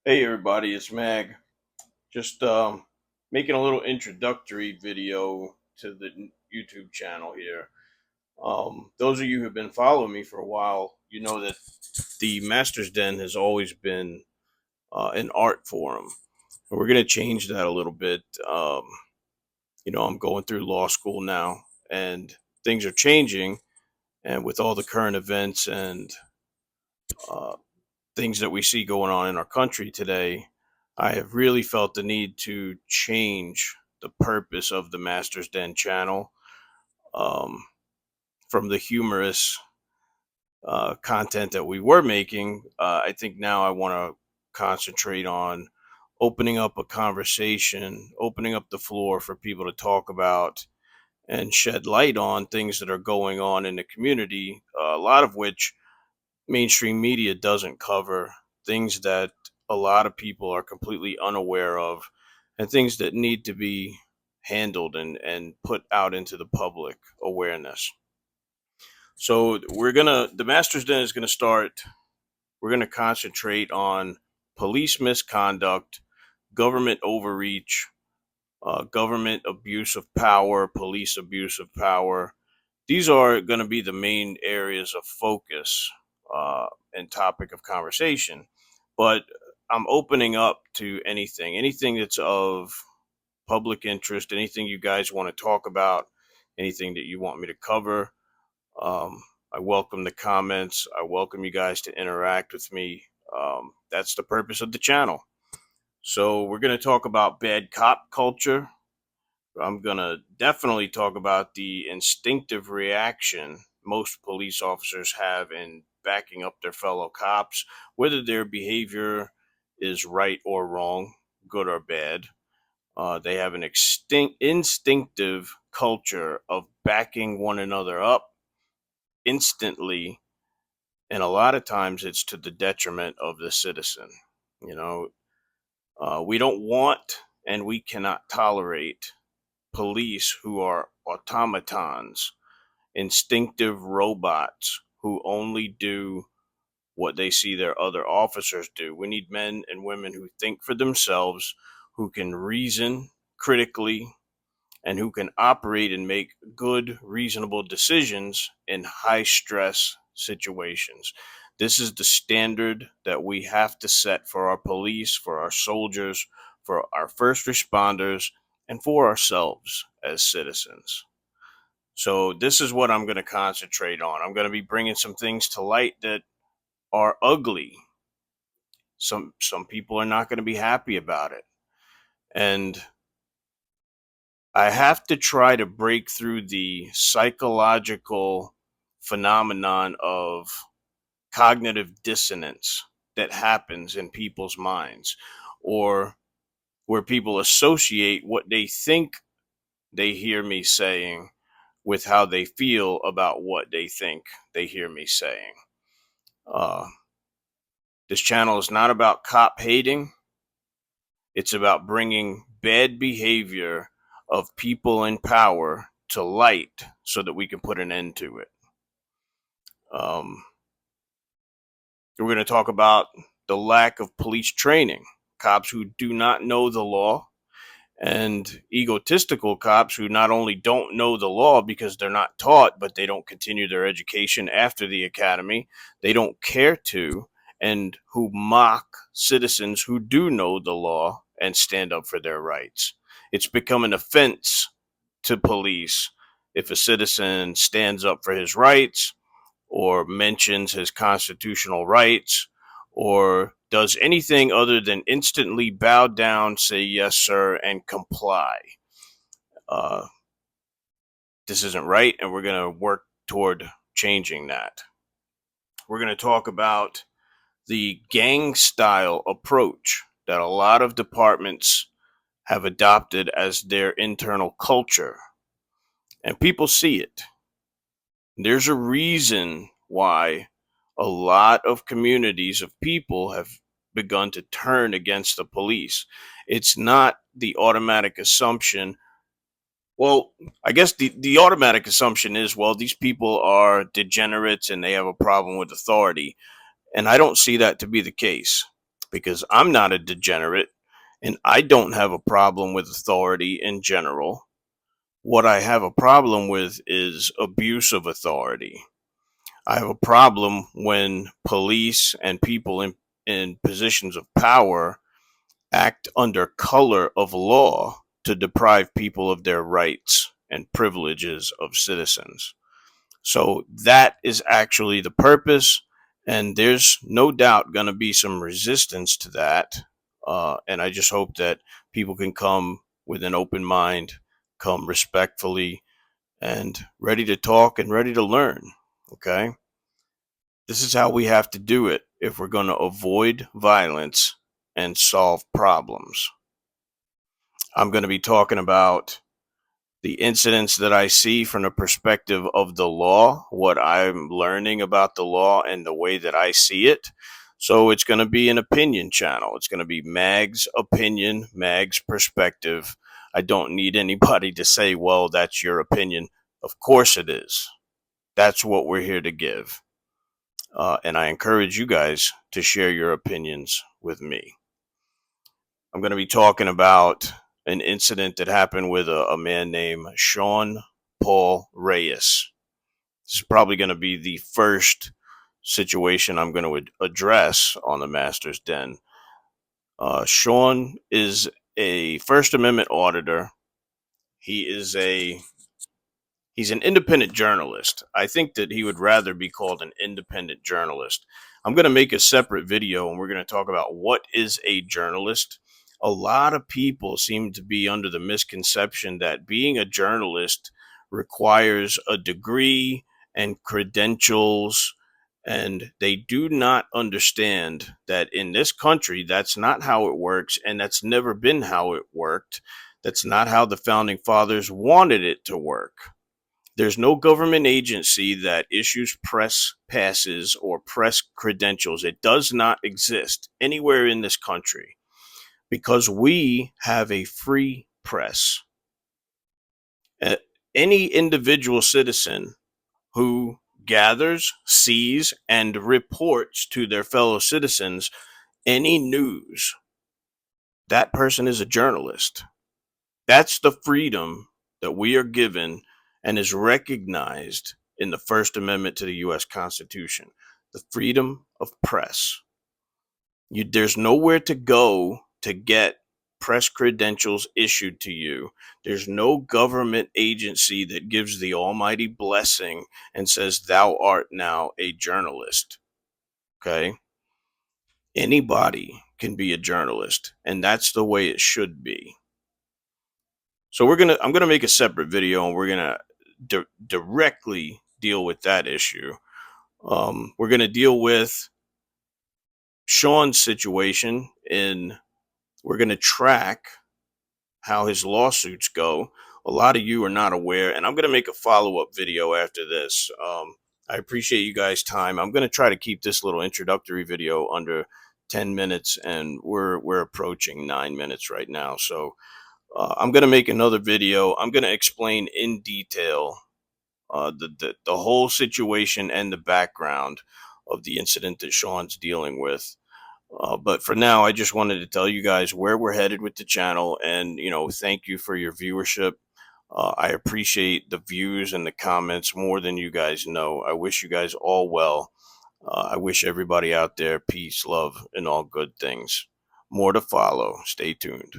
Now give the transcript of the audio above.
Hey everybody, it's Mag. Just making a little introductory video to the YouTube channel here. Those of you who have been following me for a while, you know that the Master's Den has always been an art forum. And we're going to change that a little bit. I'm going through law school now, and things are changing. And with all the current events and uh, things that we see going on in our country today, I have really felt the need to change the purpose of the Masters Den channel um, from the humorous content that we were making. I think now I want to concentrate on opening up a conversation, opening up the floor for people to talk about and shed light on things that are going on in the community, a lot of which mainstream media doesn't cover, things that a lot of people are completely unaware of, and things that need to be handled and put out into the public awareness. So the Master's Den is gonna start. We're gonna concentrate on police misconduct, government overreach, government abuse of power, police abuse of power. These are going to be the main areas of focus and topic of conversation. But I'm opening up to anything that's of public interest, anything you guys want to talk about, anything that you want me to cover. I welcome the comments. I welcome you guys to interact with me. That's the purpose of the channel. So we're going to talk about bad cop culture. I'm going to definitely talk about the instinctive reaction most police officers have in backing up their fellow cops, whether their behavior is right or wrong, good or bad. They have an instinctive culture of backing one another up instantly, and a lot of times it's to the detriment of the citizen. You know, we don't want and we cannot tolerate police who are automatons, instinctive robots who only do what they see their other officers do. We need men and women who think for themselves, who can reason critically, and who can operate and make good, reasonable decisions in high stress situations. This is the standard that we have to set for our police, for our soldiers, for our first responders, and for ourselves as citizens. So, this is what I'm going to concentrate on. I'm going to be bringing some things to light that are ugly. Some people are not going to be happy about it. And I have to try to break through the psychological phenomenon of cognitive dissonance that happens in people's minds, or where people associate what they think they hear me saying with how they feel about what they think they hear me saying. Uh, this channel is not about cop hating. It's about bringing bad behavior of people in power to light so that we can put an end to it. Um, we're going to talk about the lack of police training, cops who do not know the law, and egotistical cops who not only don't know the law because they're not taught, but they don't continue their education after the academy. They don't care to, and who mock citizens who do know the law and stand up for their rights. It's become an offense to police if a citizen stands up for his rights or mentions his constitutional rights or does anything other than instantly bow down, say yes, sir, and comply. Uh, this isn't right, and we're going to work toward changing that. We're going to talk about the gang style approach that a lot of departments have adopted as their internal culture, and people see it. There's a reason why a lot of communities of people have begun to turn against the police. It's not the automatic assumption. Well, I guess the automatic assumption is, well, these people are degenerates and they have a problem with authority. And I don't see that to be the case. because I'm not a degenerate and I don't have a problem with authority in general. What I have a problem with is abuse of authority. I have a problem when police and people in positions of power act under color of law to deprive people of their rights and privileges of citizens. So that is actually the purpose, and there's no doubt going to be some resistance to that. And I just hope that people can come with an open mind, come respectfully, and ready to talk and ready to learn. Okay? This is how we have to do it if we're going to avoid violence and solve problems. I'm going to be talking about the incidents that I see from the perspective of the law, what I'm learning about the law and the way that I see it. So it's going to be an opinion channel. It's going to be Mag's opinion, Mag's perspective. I don't need anybody to say, well, that's your opinion. Of course it is. That's what we're here to give. And I encourage you guys to share your opinions with me. I'm going to be talking about an incident that happened with a man named Sean Paul Reyes. This is probably going to be the first situation I'm going to address on the Master's Den. Sean is a First Amendment auditor. He is he's an independent journalist. I think that he would rather be called an independent journalist. I'm going to make a separate video and we're going to talk about what is a journalist. A lot of people seem to be under the misconception that being a journalist requires a degree and credentials, and they do not understand that in this country, that's not how it works, and that's never been how it worked. That's not how the founding fathers wanted it to work. There's no government agency that issues press passes or press credentials. It does not exist anywhere in this country because we have a free press. Any individual citizen who gathers, sees, and reports to their fellow citizens any news, that person is a journalist. That's the freedom that we are given and is recognized in the First Amendment to the U.S. Constitution, the freedom of press. There's nowhere to go to get press credentials issued to you. There's no government agency that gives the almighty blessing and says, thou art now a journalist. Okay? Anybody can be a journalist, and that's the way it should be. So I'm gonna make a separate video, and we're gonna directly deal with that issue. We're gonna deal with Sean's situation, and we're gonna track how his lawsuits go. A lot of you are not aware, and I'm gonna make a follow-up video after this. I appreciate you guys' time. I'm gonna try to keep this little introductory video under 10 minutes, and we're approaching 9 minutes right now. So I'm going to make another video. I'm going to explain in detail the whole situation and the background of the incident that Sean's dealing with. But for now, I just wanted to tell you guys where we're headed with the channel, and thank you for your viewership. I appreciate the views and the comments more than you guys know. I wish you guys all well. I wish everybody out there peace, love, and all good things. More to follow. Stay tuned.